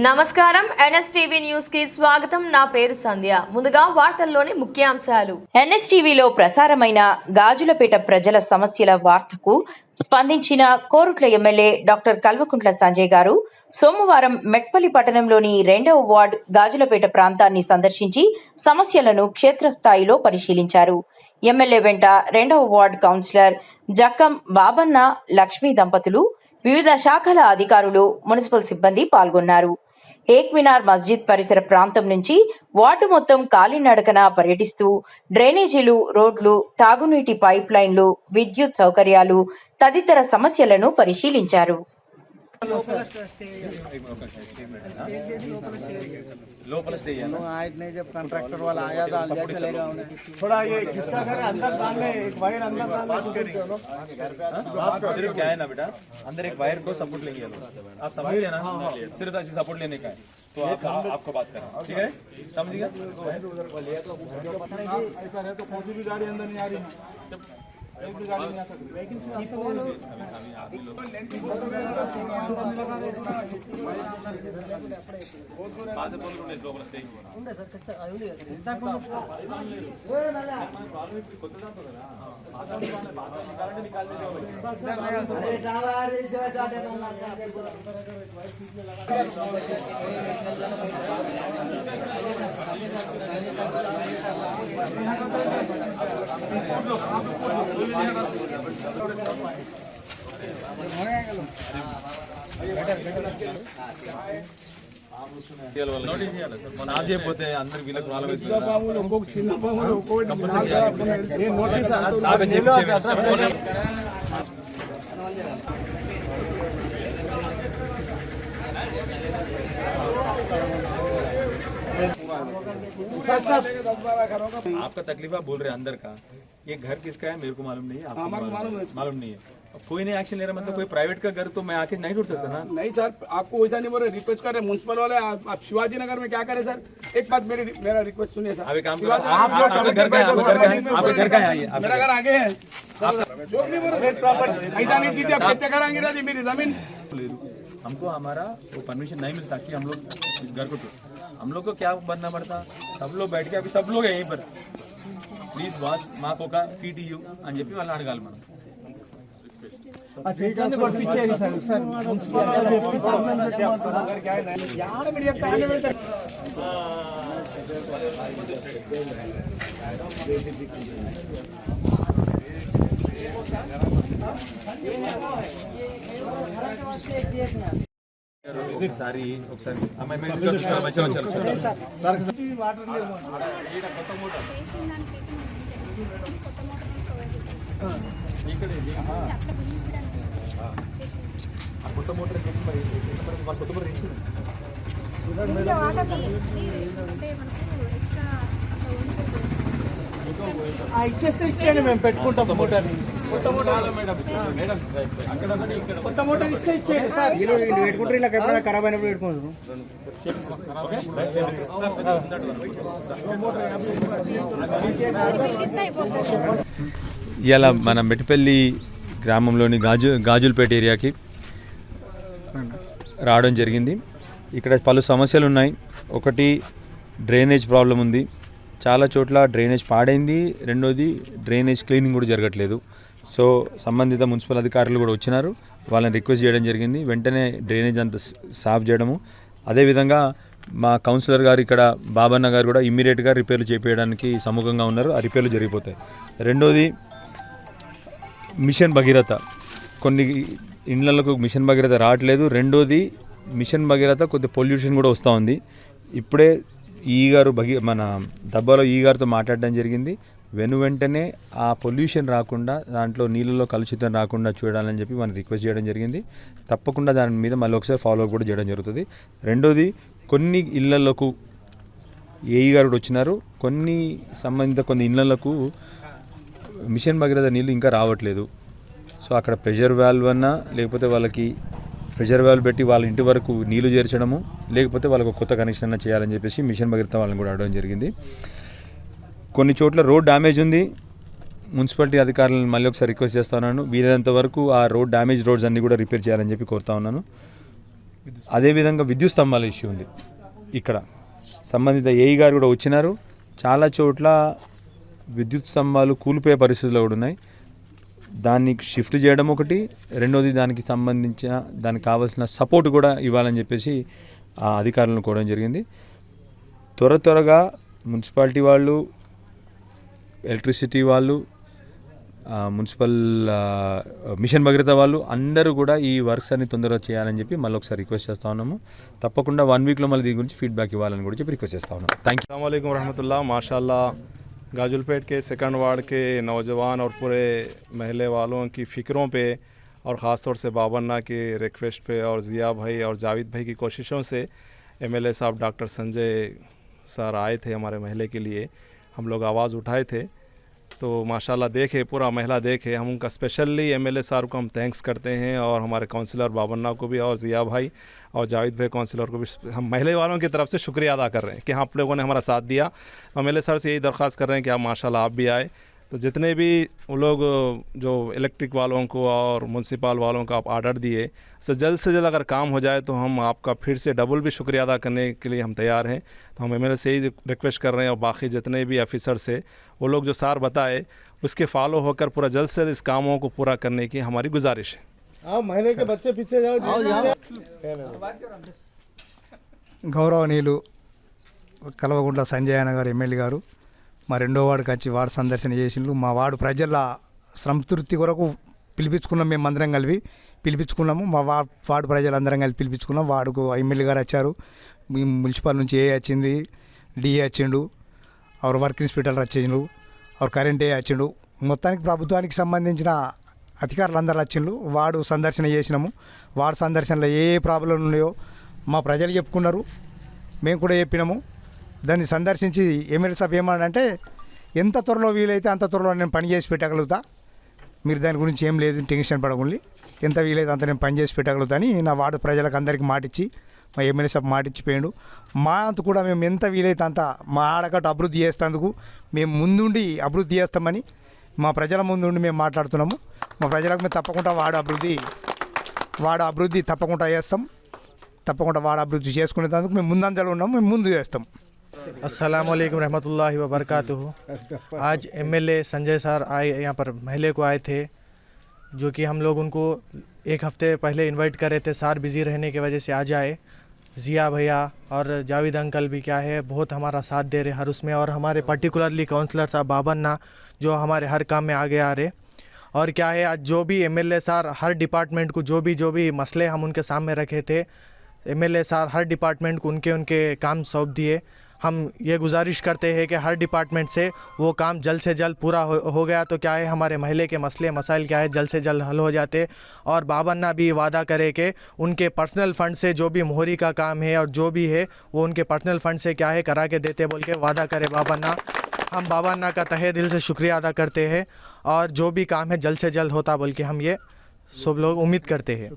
నమస్కారం NSTV news కి స్వాగతం. నా పేరు సంధ్య. ముందుగా వార్తల్లోని ముఖ్యాంశాలు. ఎన్ఎస్టీవీలో ప్రసారమైన గాజులపేట ప్రజల సమస్యల వార్తకు స్పందించిన కోరుట్ల ఎమ్మెల్యే డాక్టర్ కల్వకుంట్ల సంజయ్ గారు సోమవారం మెట్పల్లి పట్టణంలోని 2వ వార్డు గాజులపేట ప్రాంతాన్ని సందర్శించి సమస్యలను క్షేత్రస్థాయిలో పరిశీలించారు. ఎమ్మెల్యే వెంట 2వ వార్డు కౌన్సిలర్ జక్కం బాబన్న లక్ష్మీ దంపతులు, వివిధ శాఖల అధికారులు, మున్సిపల్ సిబ్బంది పాల్గొన్నారు. ఏక్మినార్ మస్జిద్ పరిసర ప్రాంతం నుంచి వార్డు మొత్తం కాలినడకన పర్యటిస్తూ డ్రైనేజీలు, రోడ్లు, తాగునీటి పైప్ లైన్లు, విద్యుత్ సౌకర్యాలు తదితర సమస్యలను పరిశీలించారు. लोकल स्टे है ना आज नहीं जब कॉन्ट्रैक्टर वाला आया था आलिया चलेगा उन्हें थोड़ा ये किसका घर है अंदर डाल ले एक वायर अंदर डाल ले सिर्फ क्या है ना बेटा अंदर एक वायर को सपोर्ट लेंगे लोग आप समझ गए ना सिर्फ ऐसे सपोर्ट लेने का है तो आपको बात करना ठीक है समझिएगा ऐसा है तो कौन सी भी गाड़ी अंदर नहीं आ रही एक भी गाड़ी नहीं आ सकती वैकेंसी నోటీస్ అందరు వీళ్ళకి ఇంకొక చిన్న आपका तकलीफ आप बोल रहे हैं अंदर का ये घर किसका है मेरे को मालूम नहीं है आपको मालूम नहीं है कोई नहीं एक्शन ले रहा मतलब कोई प्राइवेट का घर तो मैं आके नहीं ढूंढ सकता ना नहीं सर आपको वैसा नहीं बोल रहे रिक्वेस्ट कर रहे म्युनिसिपल वाले आप शिवाजी नगर में क्या करें सर एक बात मेरा रिक्वेस्ट सुनिए सर अभी काम आपके घर का है मेरा घर आगे है ऐसा नहीं चीजें आप कैसे कराएंगे ना जी मेरी जमीन हमको हमारा वो परमिशन नहीं मिलता कि हम लोग इस घर को हम लोग को क्या बनना पड़ता सब लोग बैठ के अभी सब लोग है यहीं पर प्लीज वाच माँ को का फीट यू అని చెప్పి వాళ్ళని అడగాలి మనం సారీ ఒకసారి కొత్త మోటార్ కొత్త మోటార్ ఇచ్చేస్తే ఇచ్చేయండి మేము పెట్టుకుంటాం మోటార్ని కొత్త మోటార్ ఇస్తే ఇచ్చేయండి సార్ వీళ్ళు పెట్టుకుంటారు ఇలా ఎప్పుడైనా ఖరాబ్ అయినప్పుడు పెట్టుకుంటారు ఇలా మన మెట్టిపల్లి గ్రామంలోని గాజులపేట ఏరియాకి రావడం జరిగింది. ఇక్కడ పలు సమస్యలు ఉన్నాయి. ఒకటి డ్రైనేజ్ ప్రాబ్లం ఉంది, చాలా చోట్ల డ్రైనేజ్ పాడైంది. రెండోది డ్రైనేజ్ క్లీనింగ్ కూడా జరగట్లేదు. సో సంబంధిత మున్సిపల్ అధికారులు కూడా వచ్చినారు, వాళ్ళని రిక్వెస్ట్ చేయడం జరిగింది వెంటనే డ్రైనేజ్ అంతా సాఫ్ చేయడము. అదేవిధంగా మా కౌన్సిలర్ గారు ఇక్కడ బాబన్న గారు కూడా ఇమ్మీడియట్గా రిపేర్లు చేయించడానికి సముఖంగా ఉన్నారు, ఆ రిపేర్లు జరిగిపోతాయి. రెండోది మిషన్ భగీరథ, కొన్ని ఇండ్లకు మిషన్ భగీరథ రావట్లేదు. రెండోది మిషన్ భగీరథ కొద్ది పొల్యూషన్ కూడా వస్తూ ఉంది. ఇప్పుడే గారు మన దబ్బాలో గారితో మాట్లాడడం జరిగింది. వెంటనే ఆ పొల్యూషన్ రాకుండా, దాంట్లో నీళ్ళలో కలుషితం రాకుండా చూడాలని చెప్పి మనం రిక్వెస్ట్ చేయడం జరిగింది. తప్పకుండా దాని మీద మళ్ళీ ఒకసారి ఫాలోఅప్ కూడా చేయడం జరుగుతుంది. రెండోది కొన్ని ఇళ్లలకు గారు కూడా వచ్చినారు, కొన్ని సంబంధిత కొన్ని ఇళ్లకు మిషన్ భగీరథ నీళ్ళు ఇంకా రావట్లేదు. సో అక్కడ ప్రెషర్ వాల్వ్ అన్నా లేకపోతే వాళ్ళకి ప్రెషర్ వాల్వ్ పెట్టి వాళ్ళ ఇంటి వరకు నీళ్లు చేర్చడము, లేకపోతే వాళ్ళకు కొత్త కనెక్షన్ అన్న చేయాలని చెప్పేసి మిషన్ భగీరథ వాళ్ళని కూడా అడగడం జరిగింది. కొన్ని చోట్ల రోడ్ డ్యామేజ్ ఉంది, మున్సిపాలిటీ అధికారులను మళ్ళీ ఒకసారి రిక్వెస్ట్ చేస్తా ఉన్నాను, వీలైనంత వరకు ఆ రోడ్ డ్యామేజ్ రోడ్స్ అన్నీ కూడా రిపేర్ చేయాలని చెప్పి కోరుతా ఉన్నాను. అదేవిధంగా విద్యుత్ స్తంభాల ఇష్యూ ఉంది. ఇక్కడ సంబంధిత ఏఈ గారు కూడా వచ్చినారు. చాలా చోట్ల విద్యుత్ స్తంభాలు కూలిపోయే పరిస్థితులు కూడా ఉన్నాయి. దాన్ని షిఫ్ట్ చేయడం ఒకటి, రెండోది దానికి సంబంధించిన దానికి కావాల్సిన సపోర్ట్ కూడా ఇవ్వాలని చెప్పేసి ఆ అధికారులను కోరడం జరిగింది. త్వరగా మున్సిపాలిటీ వాళ్ళు, ఎలక్ట్రిసిటీ వాళ్ళు, మున్సిపల్ మిషన్ భగీరథ వాళ్ళు అందరూ కూడా ఈ వర్క్స్ అన్ని తొందరగా చేయాలని చెప్పి మళ్ళీ ఒకసారి రిక్వెస్ట్ చేస్తూ ఉన్నాము. తప్పకుండా 1 వీక్లో మళ్ళీ దీని గురించి ఫీడ్బ్యాక్ ఇవ్వాలని కూడా చెప్పి రిక్వెస్ట్ చేస్తూ ఉన్నాం. Thank you. अस्सलाम वालेकुम रहमतुल्लाह। माशाल्लाह गाजुलपेट के सेकंड वार्ड के नौजवान और पूरे महल्ले वालों की फ़िक्रों पे और ख़ास तौर से बाबन्ना के रिक्वेस्ट पे और ज़िया भाई और जावेद भाई की कोशिशों से एमएलए साहब डॉक्टर संजय सर आए थे हमारे महल्ले के लिए। हम लोग आवाज़ उठाए थे तो माशाल्लाह देखे, पूरा महिला देखे। हम उनका स्पेशली एमएलए साहब को हम थैंक्स करते हैं और हमारे काउंसिलर बाबन्ना को भी और ज़िया भाई और जावेद भाई काउंसिलर को भी हम महल्ले वालों की तरफ से शुक्रिया अदा कर रहे हैं कि आप लोगों ने हमारा साथ दिया। एमएलए सर से यही दरख्वास्त कर रहे हैं कि आप माशाल्लाह आप भी आए। तो जितने भी वो लोग जो इलेक्ट्रिक वालों को और म्यूनसिपल वालों को आप आर्डर दिए, तो जल्द से जल्द अगर काम हो जाए तो हम आपका फिर से डबल भी शुक्रिया अदा करने के लिए हम तैयार हैं। तो हम एमएलए से ही रिक्वेस्ट कर रहे हैं और बाकी जितने भी ऑफिसर से वो लोग जो सार बताए उसके फॉलो होकर पूरा जल्द से जल्द इस कामों को पूरा करने की हमारी गुजारिश है। महीने के बच्चे पीछे जाओ। గౌరవనీయులు కల్వకుంట్ల సంజయ్ అన్న గారు ఎమ్మెల్యే గారు మా 2వ వార్డుకి వచ్చి వార్డు సందర్శన చేసిండ్రు. మా వార్డు ప్రజల సంతృప్తి కొరకు పిలిపించుకున్నాం. మేము అందరం కలిపి పిలిపించుకున్నాము. మా వార్డు ప్రజలందరం కలిపి పిలిపించుకున్నాం. వార్డుకు ఎమ్మెల్యే గారు వచ్చారు, మున్సిపల్ నుంచి ఏ వచ్చింది, డిఏ వచ్చిండు, और వర్క్ ఇన్స్పెక్టర్ వచ్చిండు, और కరెంట్ ఏ వచ్చిండు. మొత్తానికి ప్రభుత్వానికి సంబంధించిన అధికారులు అందరూ వచ్చిండ్రు. వార్డు సందర్శన చేసినాము. వార్డు సందర్శనలో ఏ ప్రాబ్లం ఉన్నాయో మా ప్రజలు చెప్పుకున్నారు, మేము కూడా చెప్పినాము. దాన్ని సందర్శించి ఎమ్మెల్యే సభ ఏమన్నాడంటే ఎంత త్వరలో వీలైతే అంత త్వరలో నేను పని చేసి పెట్టగలుగుతా, మీరు దాని గురించి ఏం లేదు టెన్షన్ పడకుండా, ఎంత వీలైతే అంత నేను పని చేసి పెట్టగలుగుతా అని నా వార్డు ప్రజలకు అందరికీ మాటిచ్చి మా ఎమ్మెల్యే సభ మాటిచ్చిపోయాడు. మా అంత కూడా మేము ఎంత వీలైతే అంత మా ఆడకట్టు అభివృద్ధి చేసేందుకు మేము ముందుండి అభివృద్ధి చేస్తామని మా ప్రజల ముందుండి మేము మాట్లాడుతున్నాము. మా ప్రజలకు మేము తప్పకుండా వార్డు అభివృద్ధి తప్పకుండా చేస్తాం. తప్పకుండా వార్డు అభివృద్ధి చేసుకునేందుకు మేము ముందంజలో ఉన్నాము, మేము ముందు చేస్తాం. अस्सलाम वालेकुम रहमतुल्लाहि व बरकातुहू। आज एमएलए संजय सर आए, यहाँ पर महल्ले को आए थे, जो कि हम लोग उनको 1 हफ्ते पहले इनवाइट कर रहे थे। सर बिज़ी रहने की वजह से आज आए। ज़िया भैया और जावेद अंकल भी क्या है बहुत हमारा साथ दे रहे हर उसमें, और हमारे पर्टिकुलरली काउंसलर साहब बाबन्ना जो हमारे हर काम में आगे आ रहे। और क्या है आज जो भी एमएलए सर हर डिपार्टमेंट को जो भी मसले हम उनके सामने रखे थे, एमएलए सर हर डिपार्टमेंट को उनके काम सौंप दिए। हम ये गुजारिश करते हैं कि हर डिपार्टमेंट से वो काम जल्द से जल्द पूरा हो गया तो क्या है हमारे महल्ले के मसले मसाइल क्या है जल्द से जल्द हल हो जाते। और बाबन्ना भी वादा करे कि उनके पर्सनल फ़ंड से जो भी मोहरी का काम है और जो भी है वो उनके पर्सनल फ़ंड से क्या है करा के देते बोल के वादा करे बाबन्ना। हम बाबन्ना का तहे दिल से शुक्रिया अदा करते हैं और जो भी काम है जल्द से जल्द होता बोल के हम ये सब लोग उम्मीद करते हैं।